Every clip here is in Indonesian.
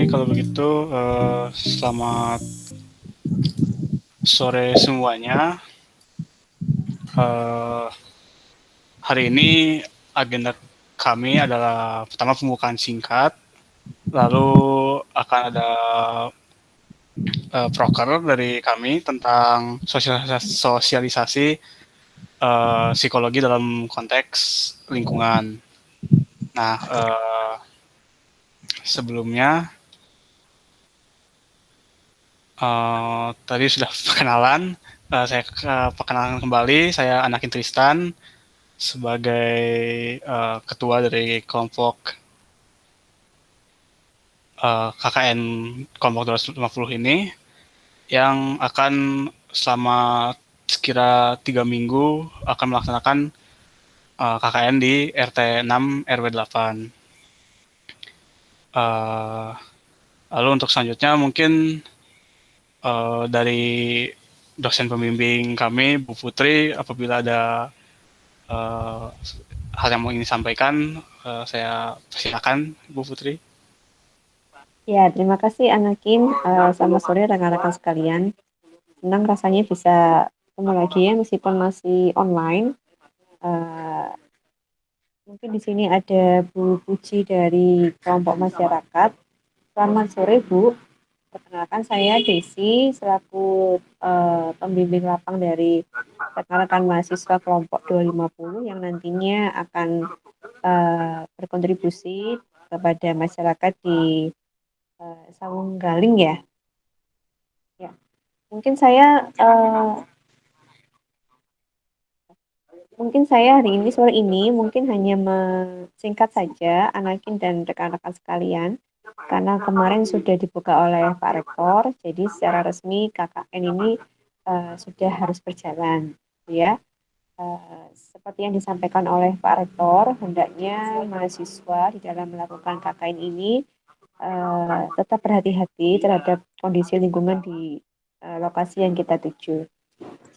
kalau begitu selamat sore semuanya. Eh, Hari ini agenda kami adalah pertama pembukaan singkat, lalu akan ada proker dari kami tentang sosialisasi psikologi dalam konteks lingkungan. Nah, sebelumnya tadi sudah perkenalan. Saya perkenalan kembali. Saya Anakin Tristan sebagai ketua dari kelompok KKN kelompok 250 ini yang akan selama sekira 3 minggu akan melaksanakan KKN di RT 6 RW 8. Lalu untuk selanjutnya mungkin dari dosen pembimbing kami Bu Putri, apabila ada hal yang mau ingin disampaikan, saya persilakan Bu Putri. Ya, terima kasih Anakin. Selamat sore rekan-rekan sekalian. Senang rasanya bisa ketemu lagi ya meskipun masih online. Uh, Mungkin di sini ada Bu Puji dari kelompok masyarakat. Selamat sore Bu. Perkenalkan saya Desi selaku pembimbing lapang dari rekan-rekan mahasiswa kelompok 250 yang nantinya akan berkontribusi kepada masyarakat di Sawung-Galing ya. Ya, mungkin saya hari ini sore ini mungkin hanya singkat saja Anakin dan rekan-rekan sekalian karena kemarin sudah dibuka oleh Pak Rektor, jadi secara resmi KKN ini sudah harus berjalan, ya. Seperti yang disampaikan oleh Pak Rektor, hendaknya mahasiswa di dalam melakukan KKN ini tetap berhati-hati terhadap kondisi lingkungan di lokasi yang kita tuju.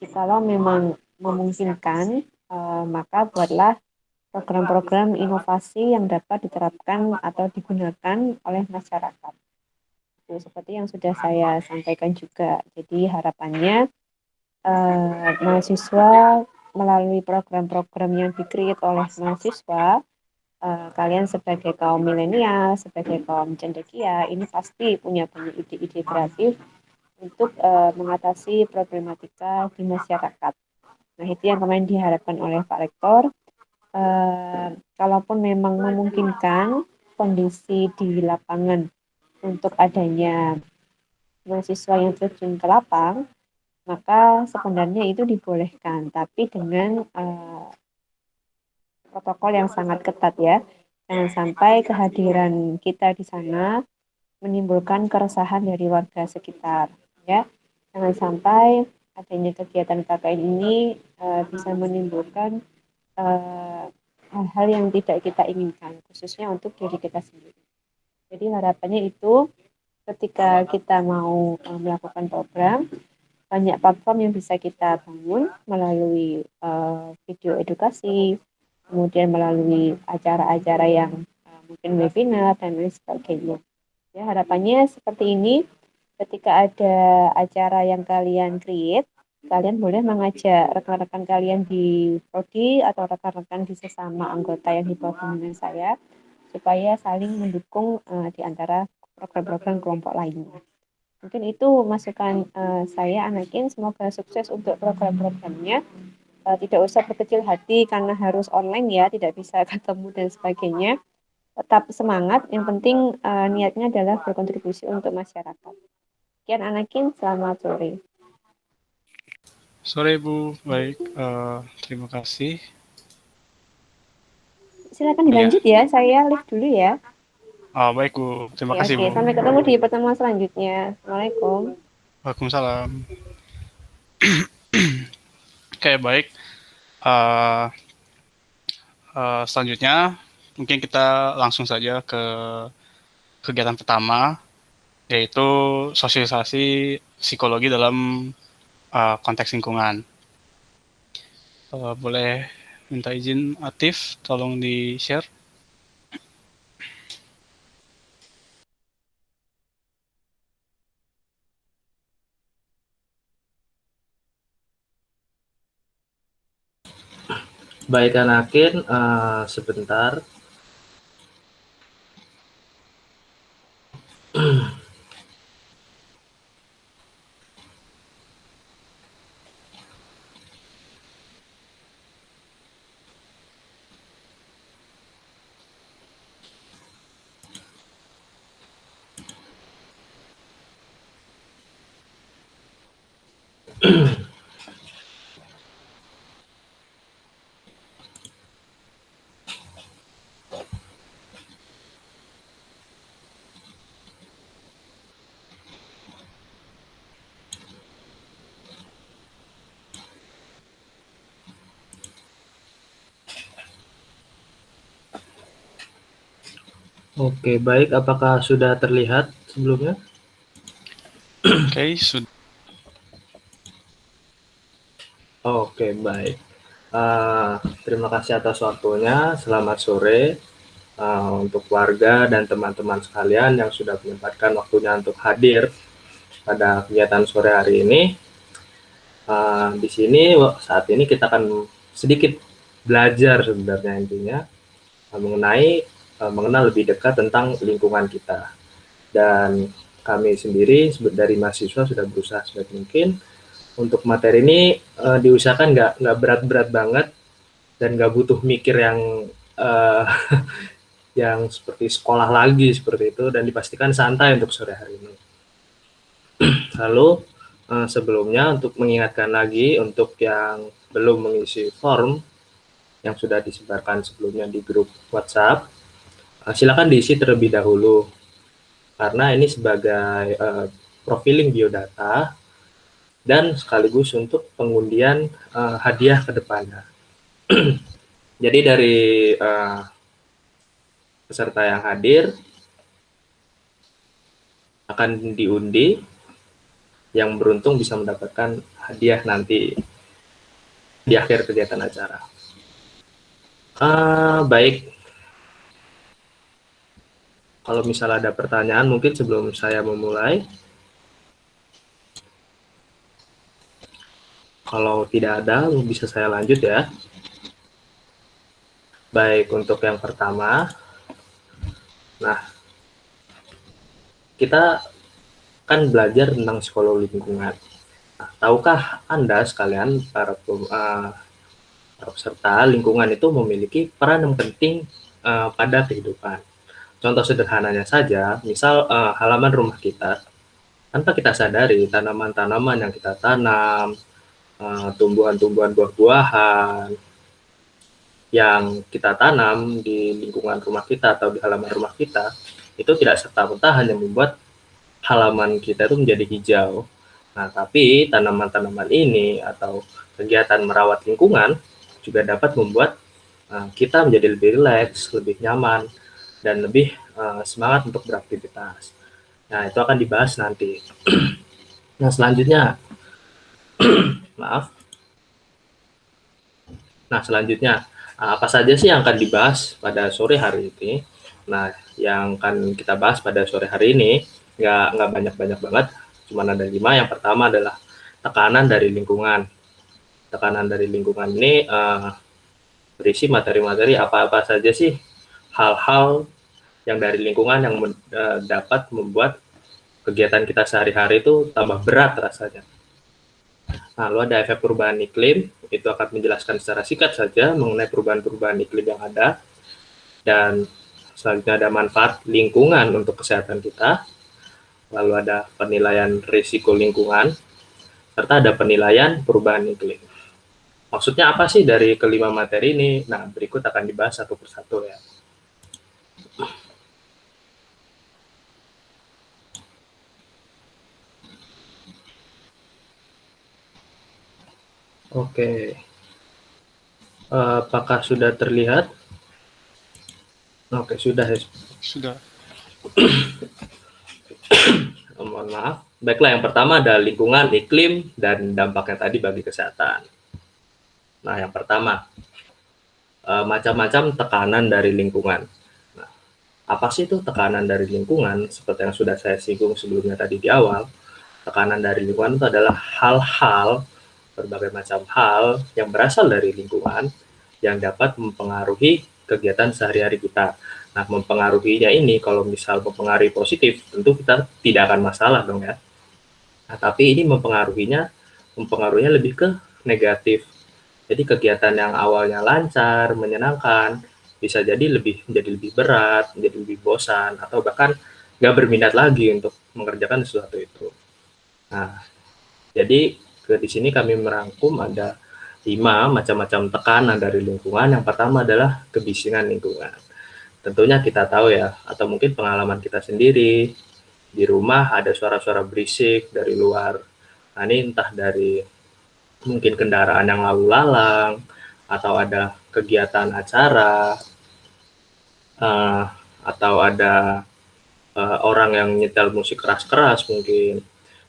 Jikalau memang memungkinkan, maka buatlah program-program inovasi yang dapat diterapkan atau digunakan oleh masyarakat. Itu seperti yang sudah saya sampaikan juga. Jadi harapannya mahasiswa melalui program-program yang di-create oleh mahasiswa, kalian sebagai kaum milenial, sebagai kaum cendekia, ini pasti punya banyak ide-ide kreatif untuk mengatasi problematika di masyarakat. Nah, itu yang kemarin diharapkan oleh Pak Rektor. Kalaupun memang memungkinkan kondisi di lapangan untuk adanya mahasiswa yang terjun ke lapang, maka sebenarnya itu dibolehkan, tapi dengan protokol yang sangat ketat ya. Jangan sampai kehadiran kita di sana menimbulkan keresahan dari warga sekitar, ya. Jangan sampai adanya kegiatan KKN ini bisa menimbulkan hal-hal yang tidak kita inginkan, khususnya untuk diri kita sendiri. Jadi harapannya itu ketika kita mau melakukan program, banyak platform yang bisa kita bangun melalui video edukasi, kemudian melalui acara-acara yang mungkin webinar dan lain sebagainya. Ya, harapannya seperti ini, ketika ada acara yang kalian create, kalian boleh mengajak rekan-rekan kalian di prodi atau rekan-rekan di sesama anggota yang di bawah bimbingan saya, supaya saling mendukung di antara program-program kelompok lainnya. Mungkin itu masukan saya, Anakin. Semoga sukses untuk program-programnya. Tidak usah berkecil hati karena harus online ya, tidak bisa ketemu dan sebagainya. Tetap semangat, yang penting niatnya adalah berkontribusi untuk masyarakat. Sekian Anakin, selamat sore. Sore Bu, baik. Terima kasih. Silakan Ya, dilanjut ya, saya live dulu ya. baik Bu. Terima Oke, kasih oke. Bu. Sampai ketemu di pertemuan selanjutnya. Assalamualaikum. Waalaikumsalam. Oke, baik. Uh, Selanjutnya, mungkin kita langsung saja ke kegiatan pertama, yaitu sosialisasi psikologi dalam konteks lingkungan. Boleh minta izin Atif, tolong di-share. Baik Anakin, sebentar. Oke, baik. Apakah sudah terlihat sebelumnya? Oke, sudah. Oke, baik. Terima kasih atas waktunya. Selamat sore untuk warga dan teman-teman sekalian yang sudah menyempatkan waktunya untuk hadir pada kegiatan sore hari ini. Di sini saat ini kita akan sedikit belajar sebenarnya intinya mengenal lebih dekat tentang lingkungan kita. Dan kami sendiri dari mahasiswa sudah berusaha sebaik mungkin untuk materi ini diusahakan nggak berat-berat banget dan nggak butuh mikir yang uh, yang seperti sekolah lagi seperti itu, dan dipastikan santai untuk sore hari ini. Lalu sebelumnya untuk mengingatkan lagi untuk yang belum mengisi form yang sudah disebarkan sebelumnya di grup WhatsApp, silakan diisi terlebih dahulu karena ini sebagai profiling biodata dan sekaligus untuk pengundian hadiah ke depannya. Jadi dari peserta yang hadir akan diundi, yang beruntung bisa mendapatkan hadiah nanti di akhir kegiatan acara. Baik, kalau misalnya ada pertanyaan mungkin sebelum saya memulai. Kalau tidak ada, bisa saya lanjut ya. Baik, untuk yang pertama, nah, kita kan belajar tentang psikologi lingkungan. Nah, tahukah Anda sekalian, para peserta, lingkungan itu memiliki peran yang penting pada kehidupan. Contoh sederhananya saja, misal halaman rumah kita, tanpa kita sadari, tanaman-tanaman yang kita tanam, tumbuhan-tumbuhan buah-buahan yang kita tanam di lingkungan rumah kita atau di halaman rumah kita, itu tidak serta-merta hanya membuat halaman kita itu menjadi hijau. Nah, tapi tanaman-tanaman ini atau kegiatan merawat lingkungan juga dapat membuat kita menjadi lebih rileks, lebih nyaman, dan lebih semangat untuk beraktivitas. Nah, itu akan dibahas nanti. Nah, selanjutnya, maaf. Nah, selanjutnya, apa saja sih yang akan dibahas pada sore hari ini? Nah, yang akan kita bahas pada sore hari ini nggak banyak-banyak banget, cuma ada 5. Yang pertama adalah tekanan dari lingkungan. Tekanan dari lingkungan ini berisi materi-materi apa-apa saja sih hal-hal yang dari lingkungan yang dapat membuat kegiatan kita sehari-hari itu tambah berat rasanya. Nah, lalu ada efek perubahan iklim, itu akan menjelaskan secara singkat saja mengenai perubahan-perubahan iklim yang ada. Dan selanjutnya ada manfaat lingkungan untuk kesehatan kita. Lalu ada penilaian risiko lingkungan, serta ada penilaian perubahan iklim. Maksudnya apa sih dari kelima materi ini? Nah, berikut akan dibahas satu persatu ya. Oke. Apakah sudah terlihat? Oke, sudah ya. Sudah. Mohon maaf. Baiklah, yang pertama ada lingkungan, iklim, dan dampaknya tadi bagi kesehatan. Nah, yang pertama, macam-macam tekanan dari lingkungan. Nah, apa sih itu tekanan dari lingkungan? Seperti yang sudah saya singgung sebelumnya tadi di awal, tekanan dari lingkungan itu adalah hal-hal, berbagai macam hal yang berasal dari lingkungan, yang dapat mempengaruhi kegiatan sehari-hari kita. Nah, mempengaruhinya ini kalau misal mempengaruhi positif, tentu kita tidak akan masalah dong ya. Nah, tapi ini mempengaruhinya lebih ke negatif. Jadi kegiatan yang awalnya lancar, menyenangkan, bisa jadi menjadi lebih berat, menjadi lebih bosan, atau bahkan nggak berminat lagi untuk mengerjakan sesuatu itu. Nah, jadi di sini kami merangkum ada 5 macam-macam tekanan dari lingkungan. Yang pertama adalah kebisingan lingkungan. Tentunya kita tahu ya, atau mungkin pengalaman kita sendiri, di rumah ada suara-suara berisik dari luar. Nah, ini entah dari mungkin kendaraan yang lalu lalang, atau ada kegiatan acara, atau ada orang yang nyetel musik keras-keras mungkin.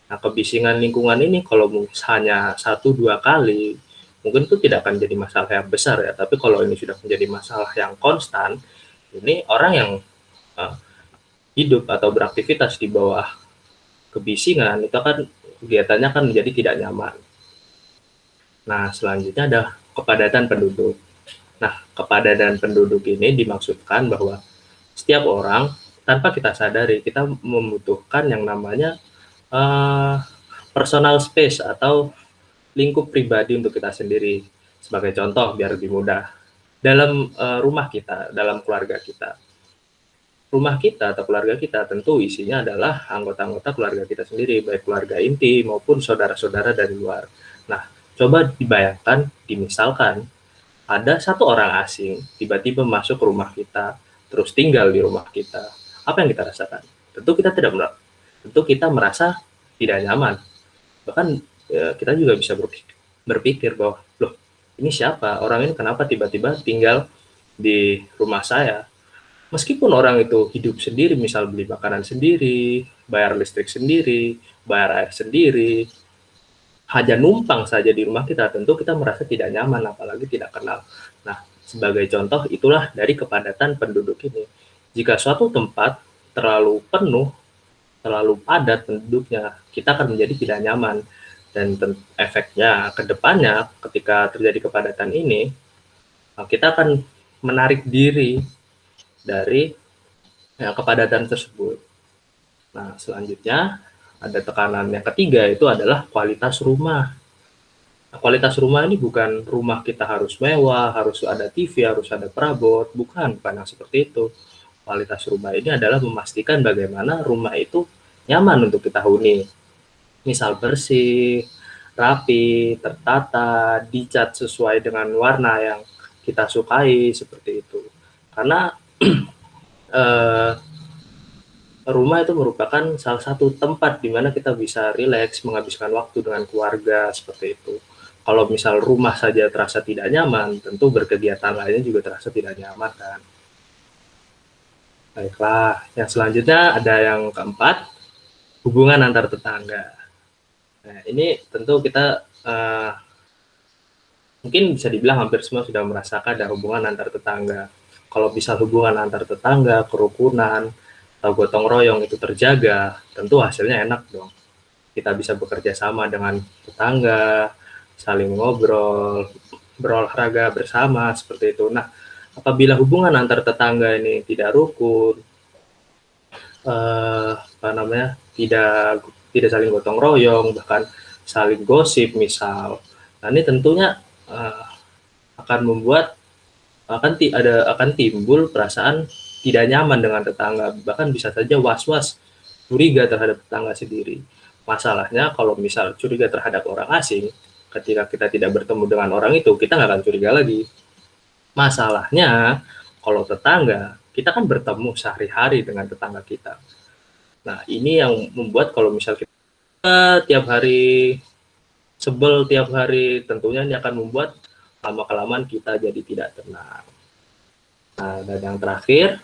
Nah, kebisingan lingkungan ini kalau hanya 1-2 kali, mungkin itu tidak akan jadi masalah yang besar ya, tapi kalau ini sudah menjadi masalah yang konstan, ini orang yang hidup atau beraktivitas di bawah kebisingan, itu kan kegiatannya kan menjadi tidak nyaman. Nah, selanjutnya ada kepadatan penduduk. Nah, kepadatan penduduk ini dimaksudkan bahwa setiap orang, tanpa kita sadari, kita membutuhkan yang namanya personal space atau lingkup pribadi untuk kita sendiri. Sebagai contoh, biar lebih mudah, dalam rumah kita, dalam keluarga kita. Rumah kita atau keluarga kita tentu isinya adalah anggota-anggota keluarga kita sendiri, baik keluarga inti maupun saudara-saudara dari luar. Nah, coba dibayangkan, dimisalkan, ada satu orang asing tiba-tiba masuk ke rumah kita, terus tinggal di rumah kita. Apa yang kita rasakan? Tentu kita merasa tidak nyaman. Bahkan kita juga bisa berpikir bahwa, loh, ini siapa? Orang ini kenapa tiba-tiba tinggal di rumah saya? Meskipun orang itu hidup sendiri, misal beli makanan sendiri, bayar listrik sendiri, bayar air sendiri, hanya numpang saja di rumah kita, tentu kita merasa tidak nyaman, apalagi tidak kenal. Nah, sebagai contoh itulah dari kepadatan penduduk ini. Jika suatu tempat terlalu penuh, terlalu padat penduduknya, kita akan menjadi tidak nyaman. Dan efeknya ke depannya ketika terjadi kepadatan ini, kita akan menarik diri dari kepadatan tersebut. Nah, selanjutnya ada tekanan yang ketiga, itu adalah kualitas rumah. Nah, kualitas rumah ini bukan rumah kita harus mewah, harus ada TV, harus ada perabot, bukan yang seperti itu. Kualitas rumah ini adalah memastikan bagaimana rumah itu nyaman untuk kita huni. Misal bersih, rapi, tertata, dicat sesuai dengan warna yang kita sukai, seperti itu. Karena rumah itu merupakan salah satu tempat di mana kita bisa rileks, menghabiskan waktu dengan keluarga, seperti itu. Kalau misal rumah saja terasa tidak nyaman, tentu berkegiatan lainnya juga terasa tidak nyaman kan. Baiklah, yang selanjutnya ada yang keempat, hubungan antar tetangga. Nah, ini tentu kita mungkin bisa dibilang hampir semua sudah merasakan ada hubungan antar tetangga. Kalau bisa hubungan antar tetangga, kerukunan, atau gotong royong itu terjaga, tentu hasilnya enak dong. Kita bisa bekerja sama dengan tetangga, saling ngobrol, berolahraga bersama, seperti itu. Nah, apabila hubungan antar tetangga ini tidak rukun, tidak saling gotong royong, bahkan saling gosip misal, nah ini tentunya akan timbul perasaan tidak nyaman dengan tetangga, bahkan bisa saja was-was, curiga terhadap tetangga sendiri. Masalahnya kalau misal curiga terhadap orang asing, ketika kita tidak bertemu dengan orang itu, kita nggak akan curiga lagi. Masalahnya kalau tetangga, kita kan bertemu sehari-hari dengan tetangga kita. Nah, ini yang membuat kalau misal kita tiap hari sebel, tiap hari, tentunya ini akan membuat lama-kelamaan kita jadi tidak tenang. Nah, dan yang terakhir,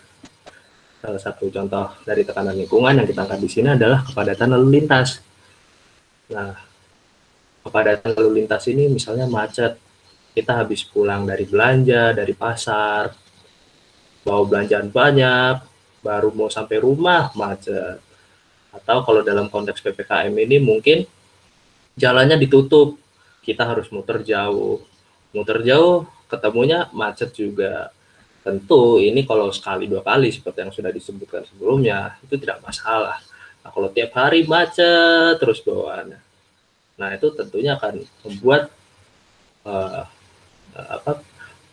salah satu contoh dari tekanan lingkungan yang kita angkat di sini adalah kepadatan lalu lintas. Nah, kepadatan lalu lintas ini misalnya macet. Kita habis pulang dari belanja, dari pasar, bawa belanjaan banyak, baru mau sampai rumah macet. Atau kalau dalam konteks PPKM ini mungkin jalannya ditutup, kita harus muter jauh ketemunya macet juga. Tentu ini kalau sekali 2 kali seperti yang sudah disebutkan sebelumnya, itu tidak masalah. Nah, kalau tiap hari macet terus bawaannya, nah itu tentunya akan membuat, eee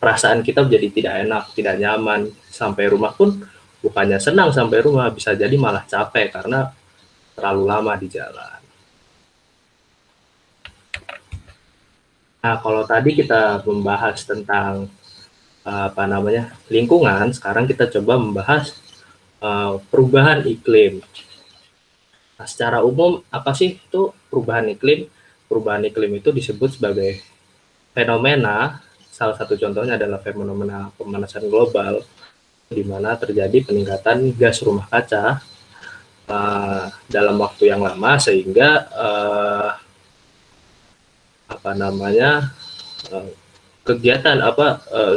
perasaan kita menjadi tidak enak, tidak nyaman. Sampai rumah pun bukannya senang sampai rumah, bisa jadi malah capek karena terlalu lama di jalan. Nah, kalau tadi kita membahas tentang, lingkungan, sekarang kita coba membahas, perubahan iklim. Nah, secara umum apa sih itu perubahan iklim? Perubahan iklim itu disebut sebagai fenomena, salah satu contohnya adalah fenomena pemanasan global, di mana terjadi peningkatan gas rumah kaca dalam waktu yang lama sehingga kegiatan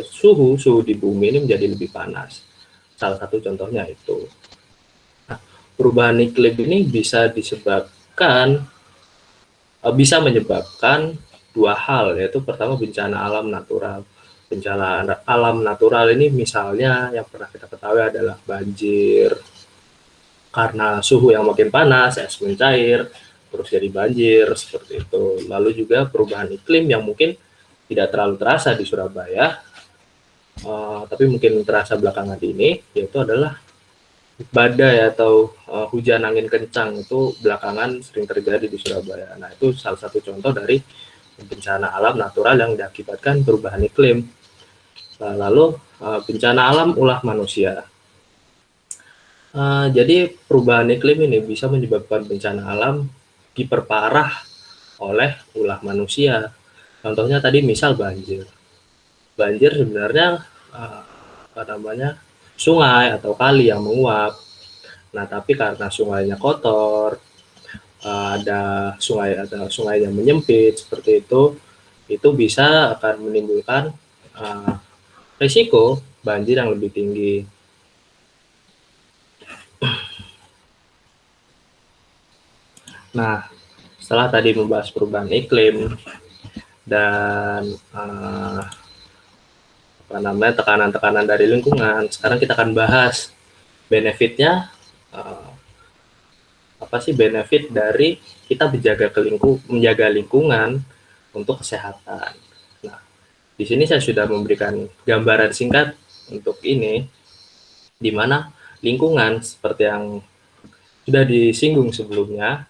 suhu di bumi ini menjadi lebih panas. Salah satu contohnya itu. Nah, perubahan iklim ini bisa menyebabkan dua hal, yaitu pertama bencana alam natural. Bencana alam natural ini misalnya yang pernah kita ketahui adalah banjir, karena suhu yang makin panas, es mencair, terus jadi banjir, seperti itu. Lalu juga perubahan iklim yang mungkin tidak terlalu terasa di Surabaya, tapi mungkin terasa belakangan ini, yaitu adalah badai atau hujan angin kencang itu belakangan sering terjadi di Surabaya. Nah, itu salah satu contoh dari bencana alam natural yang diakibatkan perubahan iklim. Lalu bencana alam ulah manusia. Jadi perubahan iklim ini bisa menyebabkan bencana alam diperparah oleh ulah manusia. Contohnya tadi misal banjir. Banjir sebenarnya sungai atau kali yang menguap. Nah, tapi karena sungainya kotor, ada sungai yang menyempit seperti itu bisa akan menimbulkan risiko banjir yang lebih tinggi. Nah, setelah tadi membahas perubahan iklim dan tekanan-tekanan dari lingkungan, sekarang kita akan bahas benefitnya. Apa sih benefit dari kita menjaga lingkungan untuk kesehatan? Nah, di sini saya sudah memberikan gambaran singkat untuk ini, di mana lingkungan seperti yang sudah disinggung sebelumnya,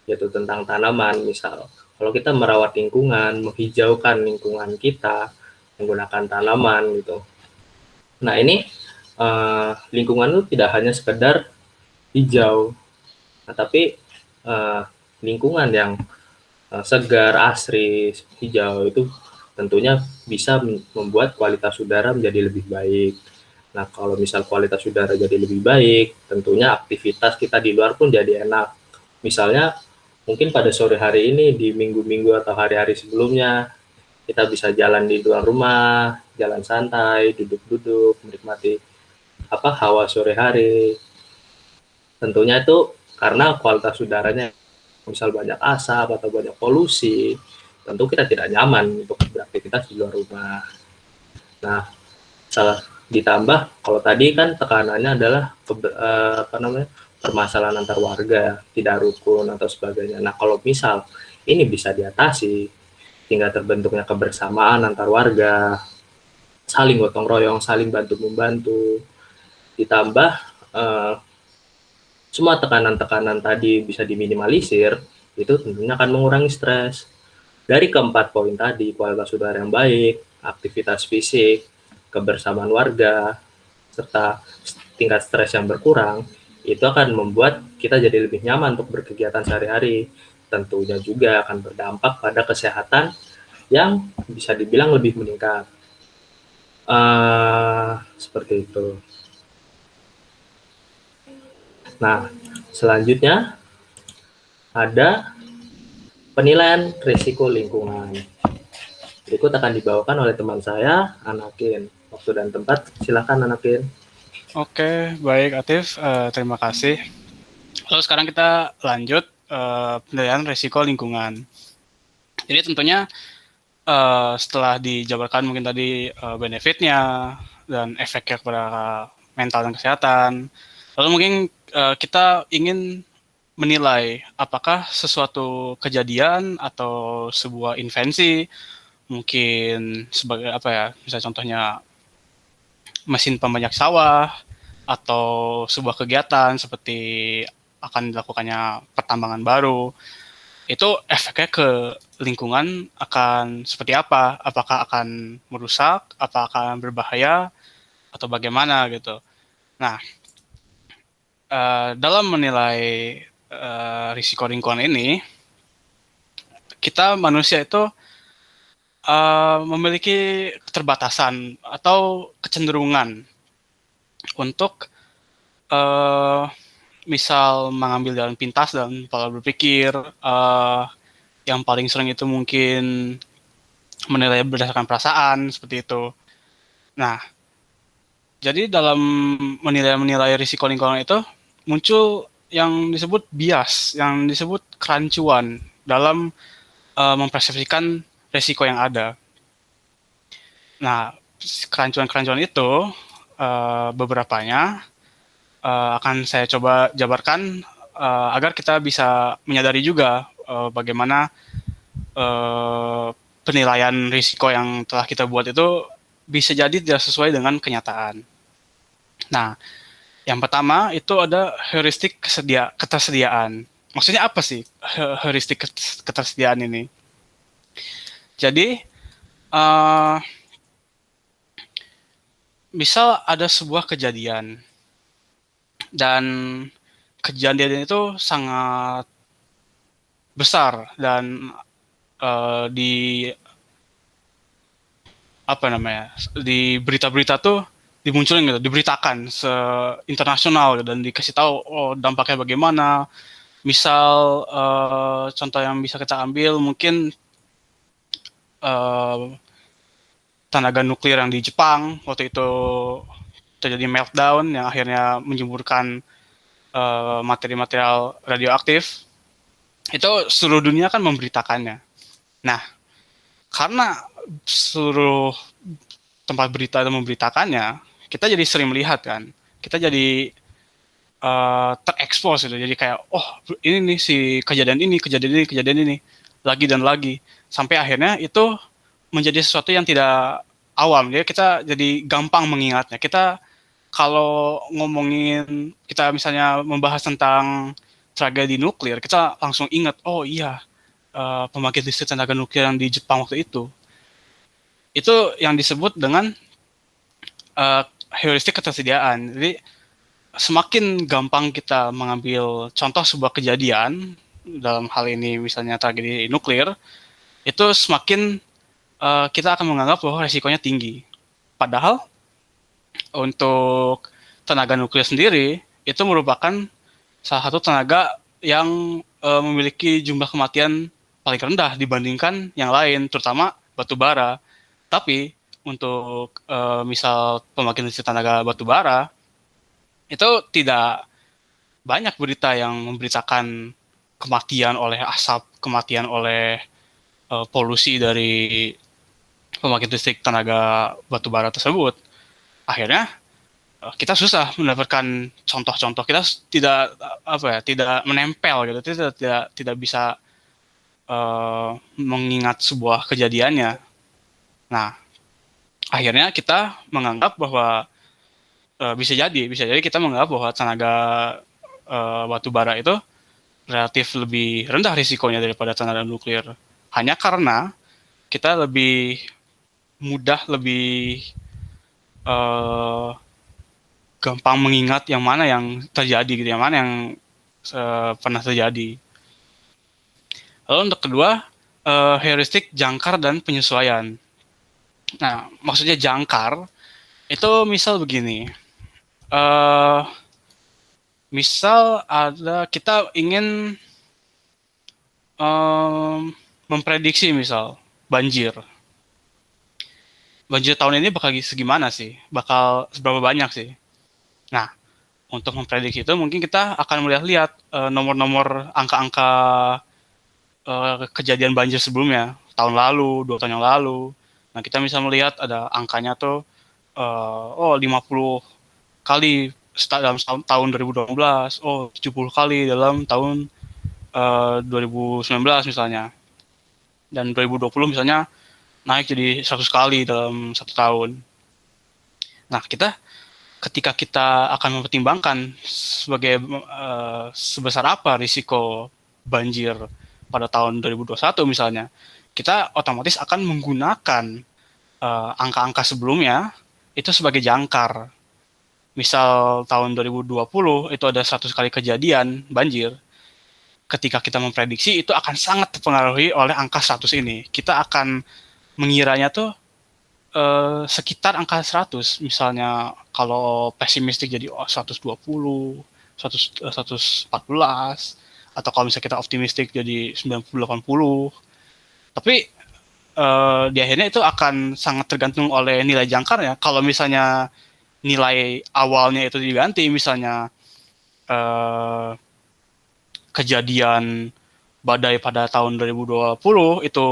yaitu tentang tanaman. Misal, kalau kita merawat lingkungan, menghijaukan lingkungan kita menggunakan tanaman gitu. Nah, ini lingkungan itu tidak hanya sekedar hijau, nah, tapi lingkungan yang segar, asri, hijau itu tentunya bisa membuat kualitas udara menjadi lebih baik. Nah, kalau misal kualitas udara jadi lebih baik, tentunya aktivitas kita di luar pun jadi enak. Misalnya, mungkin pada sore hari ini, di minggu-minggu atau hari-hari sebelumnya, kita bisa jalan di luar rumah, jalan santai, duduk-duduk, menikmati hawa sore hari. Tentunya itu karena kualitas udaranya, misal banyak asap atau banyak polusi, tentu kita tidak nyaman untuk beraktivitas di luar rumah. Nah, ditambah kalau tadi kan tekanannya adalah permasalahan antar warga, tidak rukun atau sebagainya. Nah, kalau misal ini bisa diatasi hingga terbentuknya kebersamaan antar warga, saling gotong royong, saling bantu-membantu, ditambah semua tekanan-tekanan tadi bisa diminimalisir, itu tentunya akan mengurangi stres. Dari keempat poin tadi, kualitas udara yang baik, aktivitas fisik, kebersamaan warga, serta tingkat stres yang berkurang, itu akan membuat kita jadi lebih nyaman untuk berkegiatan sehari-hari. Tentunya juga akan berdampak pada kesehatan yang bisa dibilang lebih meningkat. Seperti itu. Nah, selanjutnya ada penilaian risiko lingkungan. Berikut akan dibawakan oleh teman saya, Anakin. Waktu dan tempat, silakan Anakin. Oke, baik Atif, terima kasih. Lalu sekarang kita lanjut penilaian risiko lingkungan. Jadi tentunya setelah dijabarkan mungkin tadi benefitnya dan efeknya kepada mental dan kesehatan, lalu mungkin kita ingin menilai apakah sesuatu kejadian atau sebuah invensi, mungkin sebagai apa ya, misalnya contohnya mesin pembajak sawah atau sebuah kegiatan seperti akan dilakukannya pertambangan baru, itu efeknya ke lingkungan akan seperti apa? Apakah akan merusak, apakah akan berbahaya, atau bagaimana gitu. Nah, dalam menilai risiko lingkungan ini, kita manusia itu memiliki keterbatasan atau kecenderungan untuk misal mengambil jalan pintas dan pola berpikir yang paling sering itu mungkin menilai berdasarkan perasaan seperti itu. Nah, jadi dalam menilai risiko lingkungan itu muncul yang disebut bias, yang disebut kerancuan dalam mempersepsikan risiko yang ada. Nah, kerancuan-kerancuan itu beberapanya akan saya coba jabarkan agar kita bisa menyadari juga bagaimana penilaian risiko yang telah kita buat itu bisa jadi tidak sesuai dengan kenyataan. Nah, yang pertama itu ada heuristik ketersediaan. Maksudnya apa sih heuristik ketersediaan ini? Jadi, misal ada sebuah kejadian dan kejadian itu sangat besar dan di apa namanya, di berita-berita tuh dimunculin gitu, diberitakan internasional gitu, dan dikasih tahu oh dampaknya bagaimana. Misal contoh yang bisa kita ambil mungkin tenaga nuklir yang di Jepang waktu itu terjadi meltdown yang akhirnya menyemburkan materi-material radioaktif. Itu seluruh dunia kan memberitakannya. Nah, karena seluruh tempat berita itu memberitakannya, kita jadi sering melihat kan. Kita jadi terekspos gitu. Jadi kayak, oh ini nih si kejadian ini, lagi dan lagi. Sampai akhirnya itu menjadi sesuatu yang tidak awam. Jadi kita jadi gampang mengingatnya. Kita kalau ngomongin, kita misalnya membahas tentang tragedi nuklir, kita langsung ingat, oh iya, pembangkit listrik tenaga nuklir yang di Jepang waktu itu yang disebut dengan heuristik ketersediaan. Jadi semakin gampang kita mengambil contoh sebuah kejadian, dalam hal ini misalnya tragedi nuklir, itu semakin kita akan menganggap bahwa resikonya tinggi. Padahal untuk tenaga nuklir sendiri itu merupakan salah satu tenaga yang memiliki jumlah kematian paling rendah dibandingkan yang lain, terutama batu bara. Tapi untuk misal pembangkit listrik tenaga batu bara itu tidak banyak berita yang memberitakan kematian oleh asap, kematian oleh polusi dari pembangkit listrik tenaga batu bara tersebut. Akhirnya kita susah mendapatkan contoh-contoh, kita tidak menempel gitu, tidak bisa mengingat sebuah kejadiannya. Nah, akhirnya kita menganggap bahwa bisa jadi kita menganggap bahwa tenaga batu bara itu relatif lebih rendah risikonya daripada tenaga nuklir, hanya karena kita lebih mudah, lebih gampang mengingat yang mana yang terjadi gitu, yang mana yang pernah terjadi. Lalu untuk kedua, heuristik jangkar dan penyesuaian. Nah, maksudnya jangkar itu misal begini, misal kita ingin memprediksi misal banjir tahun ini bakal segimana sih, bakal seberapa banyak sih. Nah, untuk memprediksi itu mungkin kita akan melihat nomor-nomor angka-angka kejadian banjir sebelumnya tahun lalu, 2 tahun yang lalu. Nah, kita bisa melihat ada angkanya tuh 50 kali dalam tahun 2018, 70 kali dalam tahun 2019 misalnya. Dan 2020 misalnya naik jadi 100 kali dalam 1 tahun. Nah, ketika kita akan mempertimbangkan sebesar apa risiko banjir pada tahun 2021 misalnya, kita otomatis akan menggunakan angka-angka sebelumnya itu sebagai jangkar. Misal tahun 2020 itu ada 100 kali kejadian banjir, ketika kita memprediksi itu akan sangat terpengaruhi oleh angka 100 ini. Kita akan mengiranya tuh sekitar angka 100. Misalnya kalau pesimistik jadi 120, 114, atau kalau misalnya kita optimistik jadi 90-80. Tapi di akhirnya itu akan sangat tergantung oleh nilai jangkarnya. Kalau misalnya nilai awalnya itu diganti, misalnya kejadian badai pada tahun 2020 itu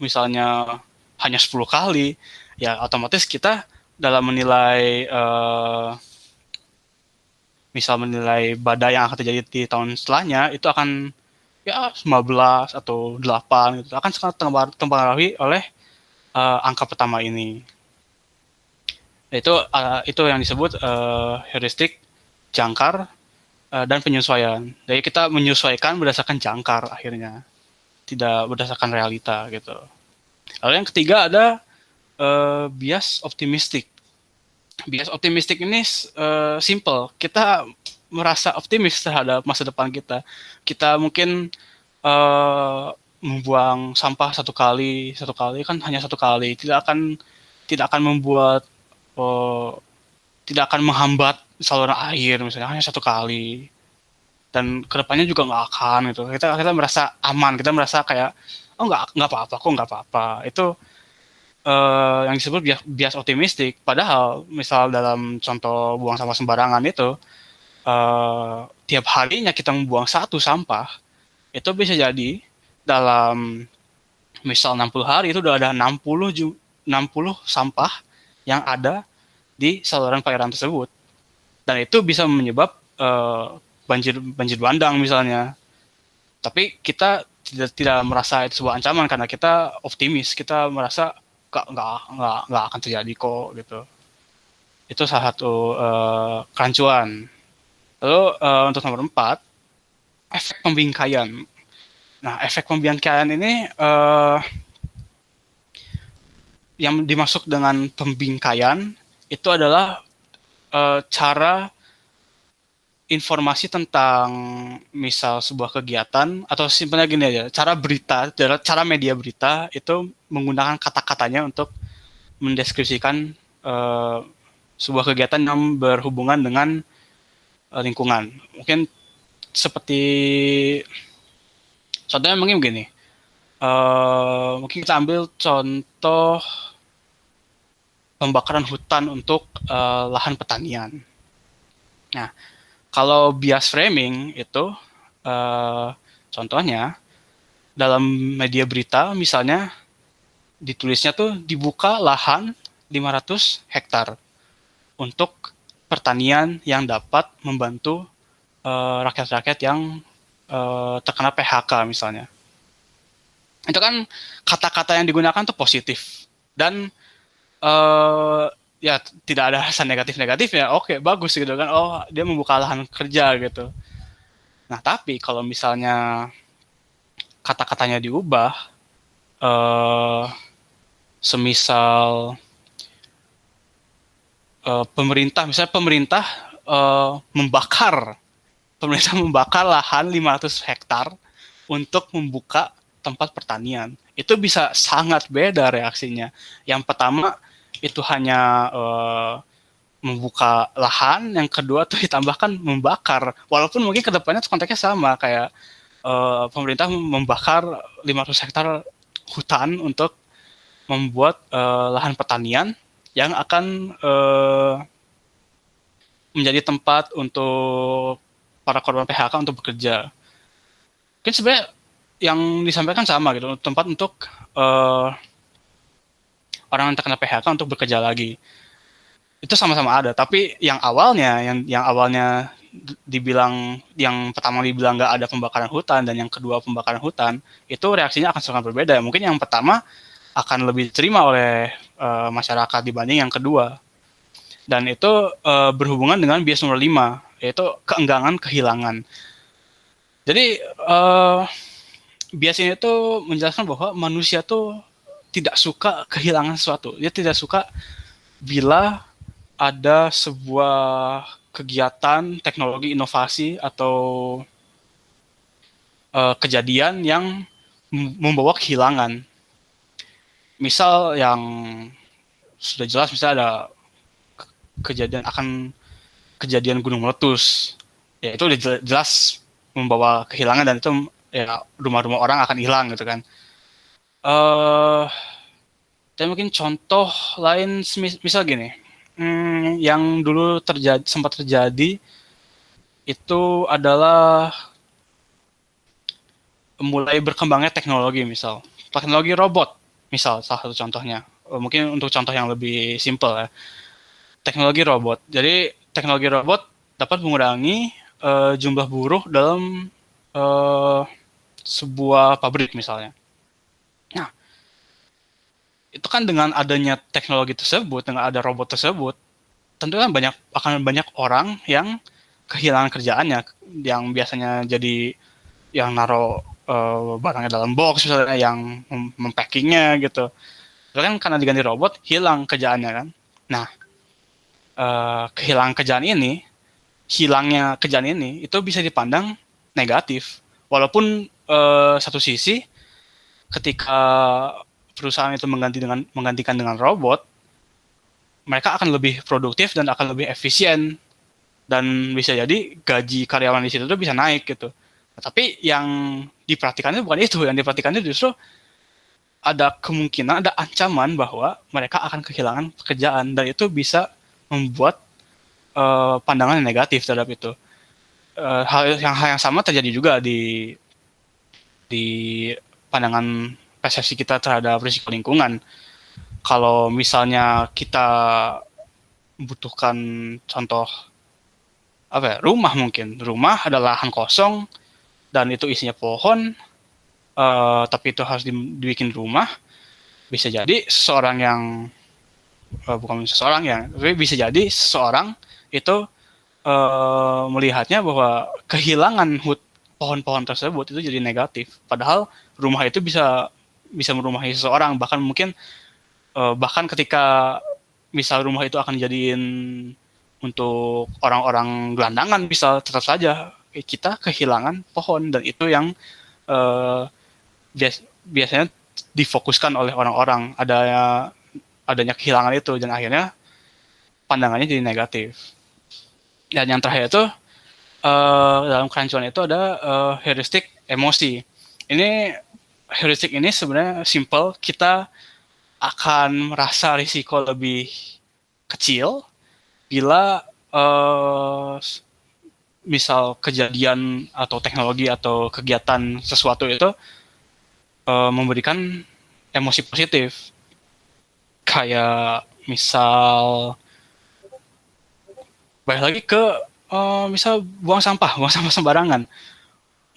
misalnya hanya 10 kali, ya otomatis kita dalam menilai menilai badai yang akan terjadi di tahun setelahnya itu akan ya 15 atau 8 gitu, akan sangat terpengaruhi oleh angka pertama ini. Itu yang disebut heuristik, jangkar, dan penyesuaian. Jadi kita menyesuaikan berdasarkan jangkar akhirnya, tidak berdasarkan realita gitu. Lalu yang ketiga ada bias optimistik. Bias optimistik ini simple. Kita merasa optimis terhadap masa depan kita. Kita mungkin membuang sampah satu kali kan hanya satu kali. Tidak akan membuat tidak akan menghambat saluran air misalnya, hanya satu kali. Dan kedepannya juga nggak akan gitu. Kita merasa aman. Kita merasa kayak nggak apa-apa. Itu yang disebut bias optimistik. Padahal misal dalam contoh buang sampah sembarangan itu, tiap harinya kita membuang satu sampah, itu bisa jadi dalam misal 60 hari itu udah ada 60 sampah yang ada di saluran perairan tersebut. Dan itu bisa menyebab banjir bandang misalnya. Tapi kita tidak merasa itu sebuah ancaman karena kita optimis. Kita merasa nggak akan terjadi kok gitu. Itu salah satu kerancuan. Lalu untuk nomor 4, efek pembingkaian. Nah, efek pembingkaian ini yang dimaksud dengan pembingkaian itu adalah cara informasi tentang misal sebuah kegiatan, atau simpelnya gini aja, cara media berita itu menggunakan kata-katanya untuk mendeskripsikan sebuah kegiatan yang berhubungan dengan lingkungan. Mungkin seperti contohnya mungkin begini, mungkin kita ambil contoh pembakaran hutan untuk lahan pertanian. Nah, kalau bias framing itu contohnya dalam media berita misalnya ditulisnya tuh dibuka lahan 500 hektar untuk pertanian yang dapat membantu rakyat-rakyat yang terkena PHK misalnya. Itu kan kata-kata yang digunakan tuh positif dan ya tidak ada rasa negatif ya. Oke, bagus gitu kan. Oh, dia membuka lahan kerja gitu. Nah, tapi kalau misalnya kata-katanya diubah, semisal pemerintah membakar lahan 500 hektar untuk membuka tempat pertanian. Itu bisa sangat beda reaksinya. Yang pertama itu hanya membuka lahan, yang kedua tuh ditambahkan membakar. Walaupun mungkin kedepannya konteksnya sama, kayak pemerintah membakar 500 hektar hutan untuk membuat lahan pertanian yang akan menjadi tempat untuk para korban PHK untuk bekerja. Mungkin sebenarnya yang disampaikan sama gitu, tempat untuk uh, orang yang terkena PHK untuk bekerja lagi. Itu sama-sama ada, tapi yang awalnya dibilang, yang pertama dibilang nggak ada pembakaran hutan dan yang kedua pembakaran hutan, itu reaksinya akan sangat berbeda. Mungkin yang pertama akan lebih diterima oleh masyarakat dibanding yang kedua. Dan itu berhubungan dengan bias nomor 5, yaitu keenggangan kehilangan. Jadi bias ini tuh menjelaskan bahwa manusia tuh tidak suka kehilangan sesuatu. Dia tidak suka bila ada sebuah kegiatan teknologi inovasi atau kejadian yang membawa kehilangan. Misal yang sudah jelas, misalnya ada kejadian gunung meletus, ya itu udah jelas membawa kehilangan dan itu ya rumah-rumah orang akan hilang gitu kan. Dan mungkin contoh lain misal gini, yang dulu sempat terjadi itu adalah mulai berkembangnya teknologi, misal teknologi robot, misal salah satu contohnya. Mungkin untuk contoh yang lebih simpel ya, teknologi robot. Jadi teknologi robot dapat mengurangi jumlah buruh dalam sebuah pabrik misalnya. Nah, itu kan dengan adanya teknologi tersebut, dengan ada robot tersebut, tentu kan akan banyak orang yang kehilangan kerjaannya, yang biasanya jadi yang naruh barangnya dalam box misalnya, yang mempackingnya gitu. Itu kan karena diganti robot, hilang kerjaannya kan. Nah, hilangnya kerjaan ini itu bisa dipandang negatif. Walaupun satu sisi ketika perusahaan itu menggantikan dengan robot, mereka akan lebih produktif dan akan lebih efisien, dan bisa jadi gaji karyawan di situ tuh bisa naik gitu. Tapi yang diperhatikannya bukan itu, yang diperhatikannya justru ada kemungkinan, ada ancaman bahwa mereka akan kehilangan pekerjaan, dan itu bisa membuat pandangan yang negatif terhadap itu. Hal yang sama terjadi juga di pandangan persepsi kita terhadap risiko lingkungan. Kalau misalnya kita membutuhkan contoh rumah, mungkin rumah adalah lahan kosong dan itu isinya pohon, tapi itu harus dibikin rumah. Bisa jadi seseorang yang tapi bisa jadi seseorang itu melihatnya bahwa kehilangan pohon-pohon tersebut itu jadi negatif. Padahal rumah itu bisa merumahi seseorang, bahkan ketika misal rumah itu akan dijadiin untuk orang-orang gelandangan, misal, tetap saja kita kehilangan pohon, dan itu yang biasanya difokuskan oleh orang-orang, adanya kehilangan itu, dan akhirnya pandangannya jadi negatif. Dan yang terakhir itu dalam kerancuan itu ada heuristik emosi. Heuristik ini sebenarnya simple. Kita akan merasa risiko lebih kecil bila misal kejadian atau teknologi atau kegiatan sesuatu itu memberikan emosi positif. Kayak misal balik lagi ke misal buang sampah sembarangan.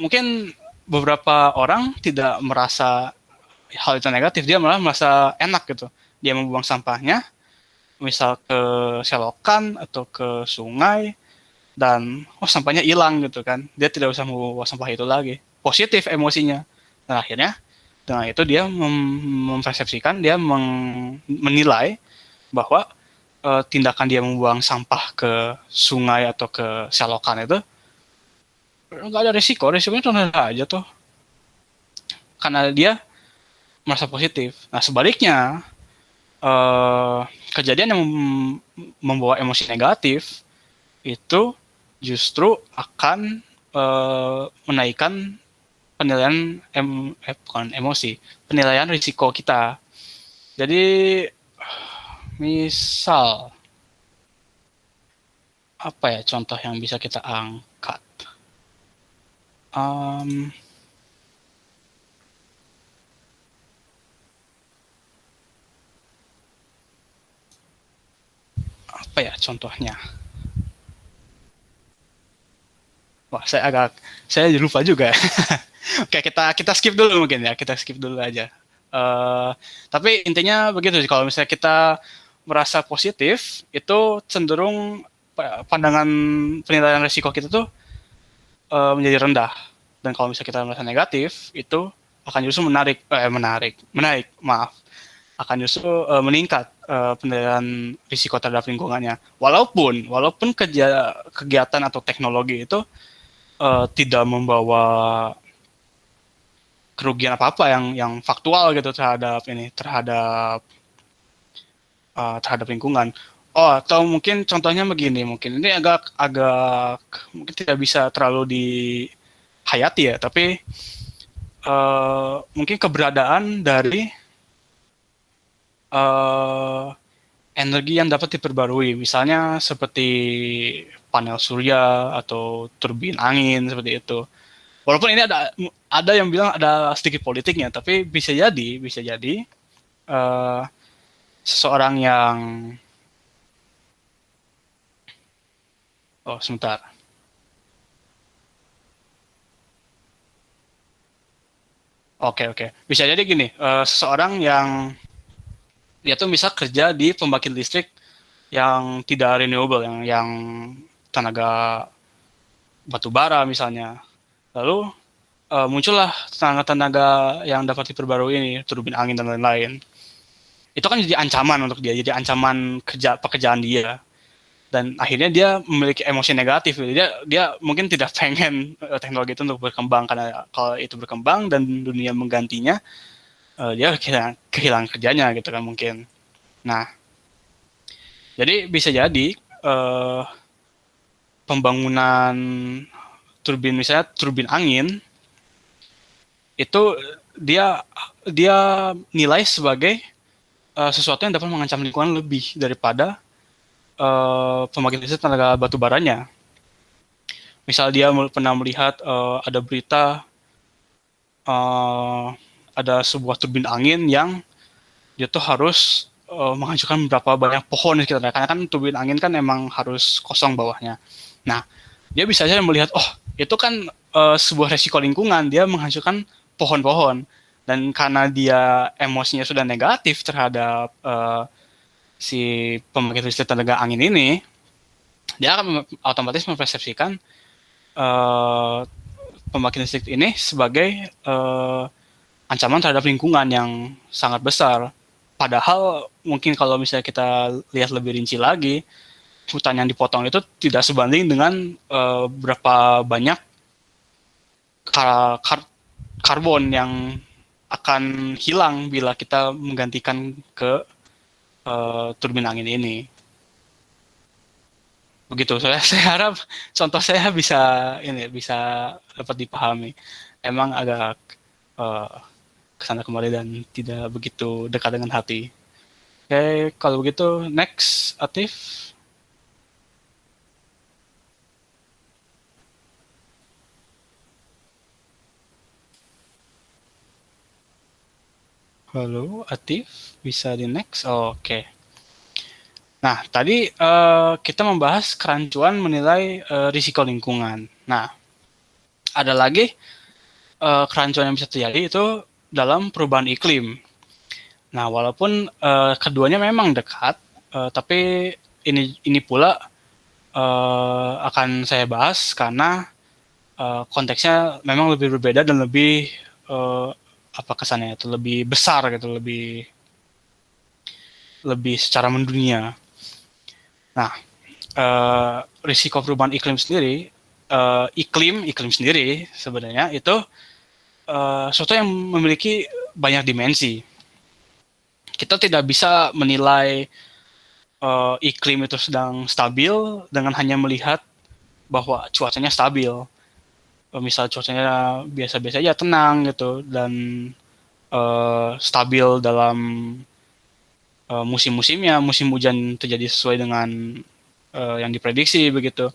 Mungkin beberapa orang tidak merasa hal itu negatif, dia malah merasa enak gitu. Dia membuang sampahnya misal ke selokan atau ke sungai, dan sampahnya hilang gitu kan. Dia tidak usah membawa sampah itu lagi. Positif emosinya. Dan akhirnya dengan itu dia mempersepsikan, dia menilai bahwa tindakan dia membuang sampah ke sungai atau ke selokan itu nggak ada risikonya rendah aja tuh, karena dia merasa positif. Nah sebaliknya, kejadian yang membawa emosi negatif itu justru akan menaikkan penilaian penilaian risiko kita. Jadi misal apa ya contoh yang bisa kita angkat? apa ya contohnya? Wah, saya lupa juga. Oke, kita skip dulu mungkin ya, kita skip dulu aja. Tapi intinya begitu sih, kalau misalnya kita merasa positif, itu cenderung pandangan penilaian risiko kita tuh menjadi rendah. Dan kalau misalnya kita merasa negatif, itu akan justru menaik, maaf, akan justru meningkat penilaian risiko terhadap lingkungannya. Walaupun kegiatan atau teknologi itu tidak membawa kerugian apa-apa yang faktual gitu terhadap lingkungan. Oh, atau mungkin contohnya begini, mungkin ini agak mungkin tidak bisa terlalu dihayati ya, tapi mungkin keberadaan dari energi yang dapat diperbarui, misalnya seperti panel surya atau turbin angin seperti itu. Walaupun ini ada yang bilang ada sedikit politiknya, tapi bisa jadi seseorang yang sebentar. Oke. Bisa jadi gini, seseorang yang dia tuh bisa kerja di pembangkit listrik yang tidak renewable, yang tenaga batu bara misalnya. Lalu muncullah tenaga-tenaga yang dapat diperbarui ini, turbin angin dan lain-lain. Itu kan jadi ancaman untuk dia, jadi ancaman pekerjaan dia. Dan akhirnya dia memiliki emosi negatif. Dia mungkin tidak pengen teknologi itu untuk berkembang, karena kalau itu berkembang dan dunia menggantinya, dia kehilangan kerjanya gitu kan mungkin. Nah, jadi bisa jadi pembangunan turbin, misalnya turbin angin, itu dia nilai sebagai sesuatu yang dapat mengancam lingkungan lebih daripada pembangkit listrik tenaga batu baranya. Misal dia pernah melihat ada berita ada sebuah turbin angin yang dia tuh harus menghancurkan berapa banyak pohon di sekitarnya, karena kan turbin angin kan emang harus kosong bawahnya. Nah, dia bisa saja melihat, itu kan sebuah resiko lingkungan, dia menghancurkan pohon-pohon. Dan karena dia emosinya sudah negatif terhadap si pembangkit listrik tenaga angin ini, dia akan otomatis mempersepsikan pembangkit listrik ini sebagai ancaman terhadap lingkungan yang sangat besar. Padahal mungkin kalau misalnya kita lihat lebih rinci lagi, hutan yang dipotong itu tidak sebanding dengan berapa banyak karbon yang akan hilang bila kita menggantikan ke turbin angin ini. Begitu. Saya harap contoh saya bisa dapat dipahami. Emang agak kesana kemari dan tidak begitu dekat dengan hati. Oke, kalau begitu next, Atif. Halo, Atif, bisa di next? Oke. Nah, tadi kita membahas kerancuan menilai risiko lingkungan. Nah, ada lagi kerancuan yang bisa terjadi itu dalam perubahan iklim. Nah, walaupun keduanya memang dekat, tapi ini pula akan saya bahas karena konteksnya memang lebih berbeda dan lebih kesannya itu lebih besar gitu, lebih secara mendunia. Nah, risiko perubahan iklim sendiri, iklim sendiri sebenarnya itu sesuatu yang memiliki banyak dimensi. Kita tidak bisa menilai iklim itu sedang stabil dengan hanya melihat bahwa cuacanya stabil. Misal cuacanya biasa-biasa aja, tenang gitu, dan stabil dalam musim-musimnya, musim hujan terjadi sesuai dengan yang diprediksi begitu.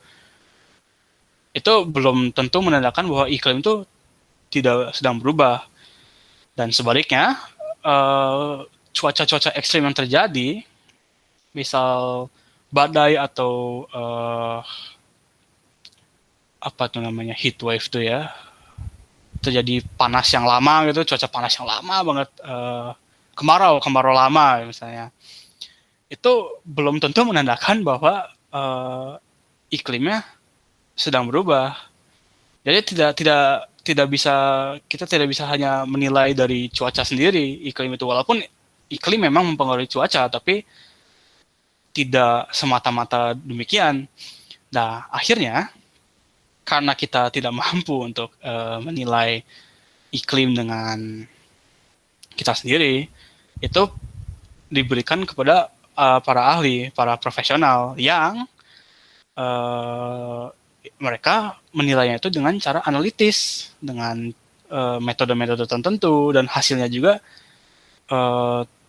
Itu belum tentu menandakan bahwa iklim itu tidak sedang berubah. Dan sebaliknya, cuaca-cuaca ekstrim yang terjadi, misal badai atau apa tuh namanya, heat wave tuh ya, terjadi panas yang lama gitu, cuaca panas yang lama banget, kemarau lama misalnya, itu belum tentu menandakan bahwa iklimnya sedang berubah. Jadi tidak bisa, kita tidak bisa hanya menilai dari cuaca sendiri iklim itu, walaupun iklim memang mempengaruhi cuaca, tapi tidak semata-mata demikian. Nah, akhirnya karena kita tidak mampu untuk menilai iklim dengan kita sendiri, itu diberikan kepada para ahli, para profesional yang mereka menilainya itu dengan cara analitis, dengan metode-metode tertentu, dan hasilnya juga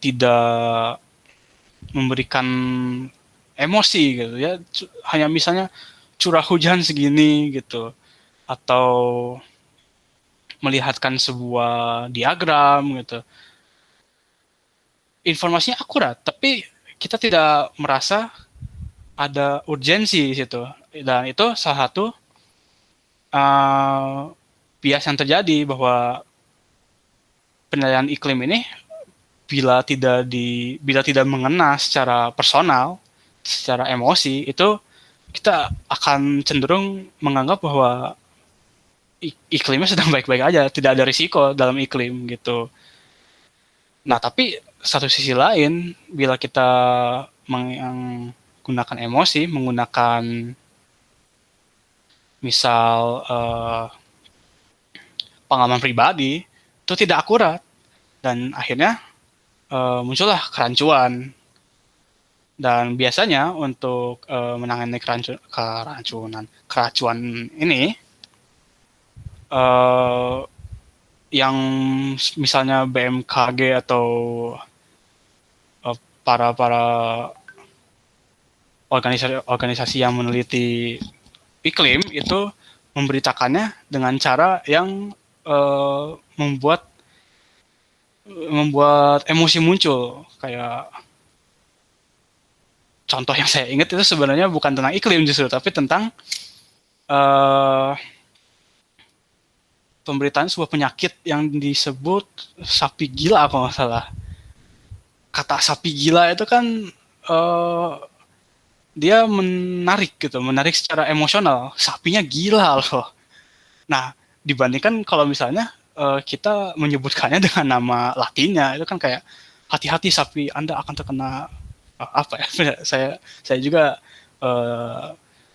tidak memberikan emosi gitu ya, hanya misalnya curah hujan segini gitu, atau melihatkan sebuah diagram gitu, informasinya akurat, tapi kita tidak merasa ada urgensi di situ, dan itu salah satu bias yang terjadi, bahwa penilaian iklim ini bila tidak mengena secara personal, secara emosi, itu kita akan cenderung menganggap bahwa iklimnya sedang baik-baik aja, tidak ada risiko dalam iklim gitu. Nah, tapi satu sisi lain, bila kita menggunakan emosi, menggunakan misal pengalaman pribadi, itu tidak akurat, dan akhirnya muncullah kerancuan. Dan biasanya untuk menangani keracuan ini, yang misalnya BMKG atau para organisasi yang meneliti iklim itu memberitakannya dengan cara yang membuat emosi muncul. Kayak contoh yang saya ingat itu sebenarnya bukan tentang iklim justru, tapi tentang pemberitaan sebuah penyakit yang disebut sapi gila, kalau nggak salah. Kata sapi gila itu kan dia menarik secara emosional. Sapinya gila loh. Nah, dibandingkan kalau misalnya kita menyebutkannya dengan nama latinnya, itu kan kayak hati-hati sapi, Anda akan terkena apa ya? Saya juga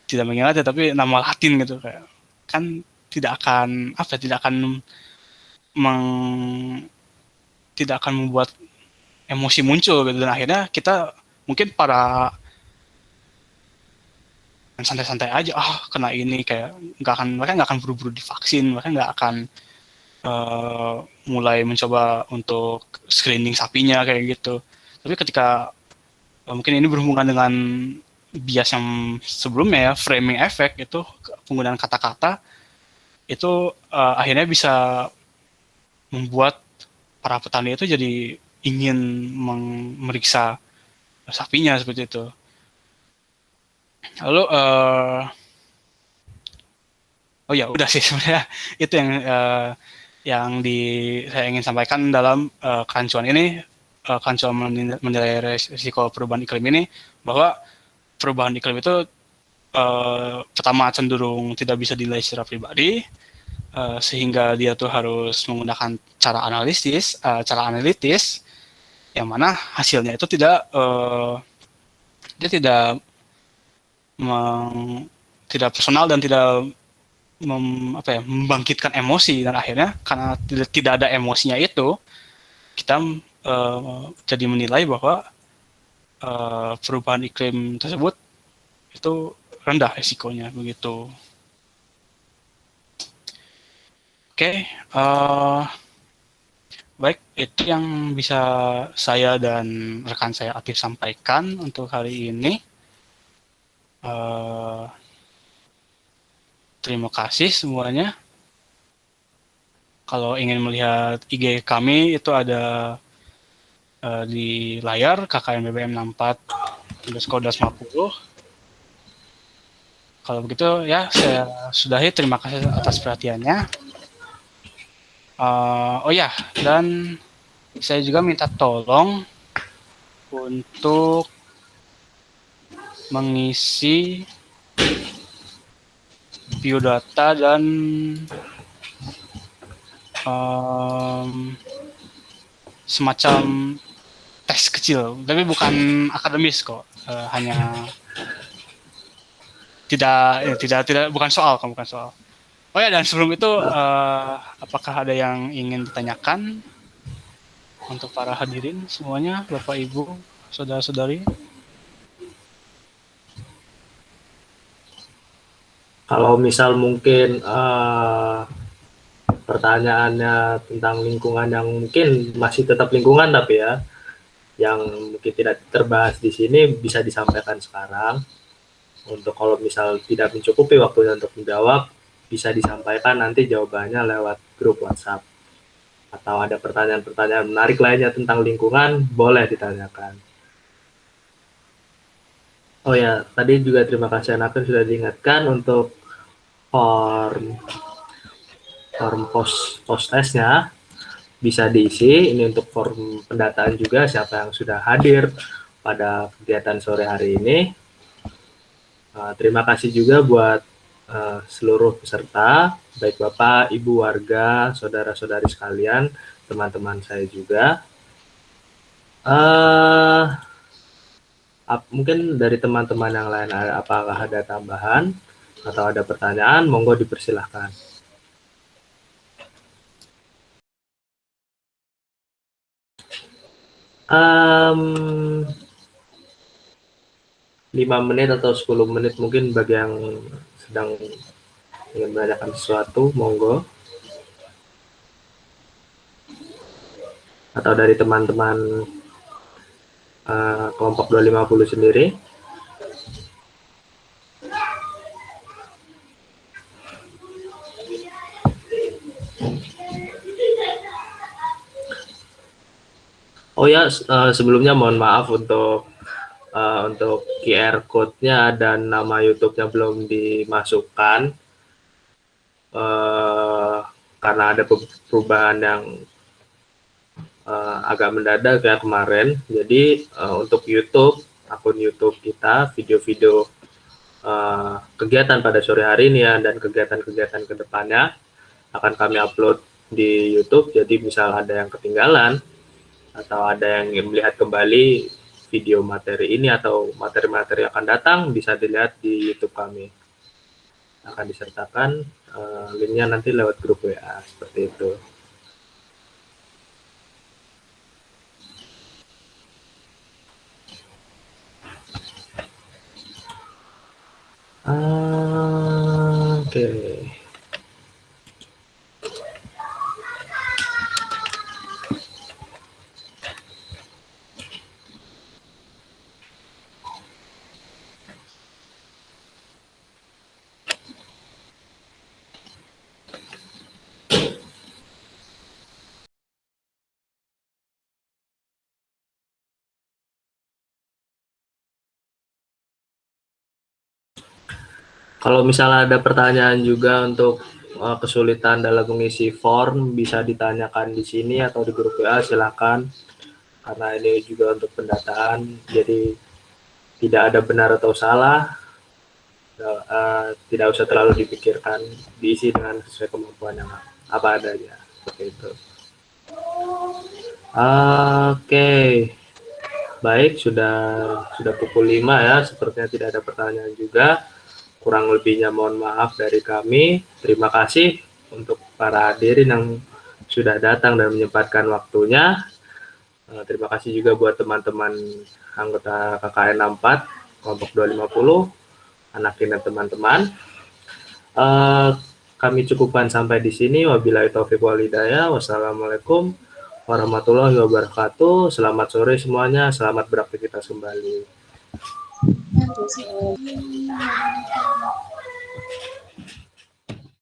tidak mengingatnya, tapi nama Latin gitu, kayak kan tidak akan tidak akan membuat emosi muncul gitu, dan akhirnya kita mungkin para santai-santai aja, kena ini, kayak mereka nggak akan buru-buru divaksin, mereka nggak akan mulai mencoba untuk screening sapinya kayak gitu. Tapi ketika mungkin ini berhubungan dengan bias yang sebelumnya ya, framing effect, itu penggunaan kata-kata itu akhirnya bisa membuat para petani itu jadi ingin memeriksa sapinya seperti itu. Lalu oh ya udah sih sebenarnya itu yang saya ingin sampaikan dalam kerancuan ini, kerancuan menilai risiko perubahan iklim ini, bahwa perubahan iklim itu pertama cenderung tidak bisa dinilai secara pribadi, sehingga dia tuh harus menggunakan cara analitis, yang mana hasilnya itu tidak personal dan tidak membangkitkan emosi, dan akhirnya karena tidak ada emosinya itu, kita jadi menilai bahwa perubahan iklim tersebut itu rendah risikonya begitu. Oke, baik, itu yang bisa saya dan rekan saya Atif sampaikan untuk hari ini. Terima kasih semuanya. Kalau ingin melihat IG kami, itu ada di layar KKN BBM 64 _250. Kalau begitu ya saya sudahi. Terima kasih atas perhatiannya. Oh ya, dan saya juga minta tolong untuk mengisi biodata dan semacam tes kecil, tapi bukan akademis kok. Hanya tidak bukan soal. Oh ya, dan sebelum itu apakah ada yang ingin ditanyakan untuk para hadirin semuanya, Bapak Ibu, saudara-saudari? Kalau misal mungkin pertanyaannya tentang lingkungan yang mungkin masih tetap lingkungan tapi ya, yang mungkin tidak terbahas di sini bisa disampaikan sekarang. Untuk kalau misal tidak mencukupi waktunya untuk menjawab, bisa disampaikan nanti jawabannya lewat grup WhatsApp. Atau ada pertanyaan-pertanyaan menarik lainnya tentang lingkungan, boleh ditanyakan. Oh ya, tadi juga terima kasih Anaken sudah diingatkan untuk form post testnya bisa diisi. Ini untuk form pendataan juga siapa yang sudah hadir pada kegiatan sore hari ini. Terima kasih juga buat seluruh peserta, baik Bapak, Ibu warga, saudara-saudari sekalian, teman-teman saya juga. Mungkin dari teman-teman yang lain apakah ada tambahan atau ada pertanyaan, monggo dipersilahkan. Um, 5 menit atau 10 menit mungkin bagi yang sedang ingin menanyakan sesuatu, monggo. Atau dari teman-teman kelompok 250 sendiri. Oh ya, sebelumnya mohon maaf untuk QR code-nya dan nama YouTube-nya belum dimasukkan karena ada perubahan yang agak mendadak ya kemarin. Jadi untuk YouTube, akun YouTube kita, video-video kegiatan pada sore hari ini ya, dan kegiatan-kegiatan kedepannya akan kami upload di YouTube. Jadi misal ada yang ketinggalan atau ada yang ingin melihat kembali video materi ini atau materi-materi yang akan datang, bisa dilihat di YouTube kami. Akan disertakan linknya nanti lewat grup WA, seperti itu. Oke. Kalau misalnya ada pertanyaan juga untuk kesulitan dalam mengisi form, bisa ditanyakan di sini atau di grup WA, silakan. Karena ini juga untuk pendataan, jadi tidak ada benar atau salah, tidak usah terlalu dipikirkan, diisi dengan sesuai kemampuan yang apa adanya, seperti itu. Oke, baik, sudah pukul 5 ya, sepertinya tidak ada pertanyaan juga. Kurang lebihnya mohon maaf dari kami. Terima kasih untuk para hadirin yang sudah datang dan menyempatkan waktunya. Terima kasih juga buat teman-teman anggota KKN 64, kelompok 250, Anakin dan teman-teman. Kami cukupkan sampai di sini. Wabillahi taufiq wal hidayah. Wassalamualaikum warahmatullahi wabarakatuh. Selamat sore semuanya. Selamat beraktivitas kembali.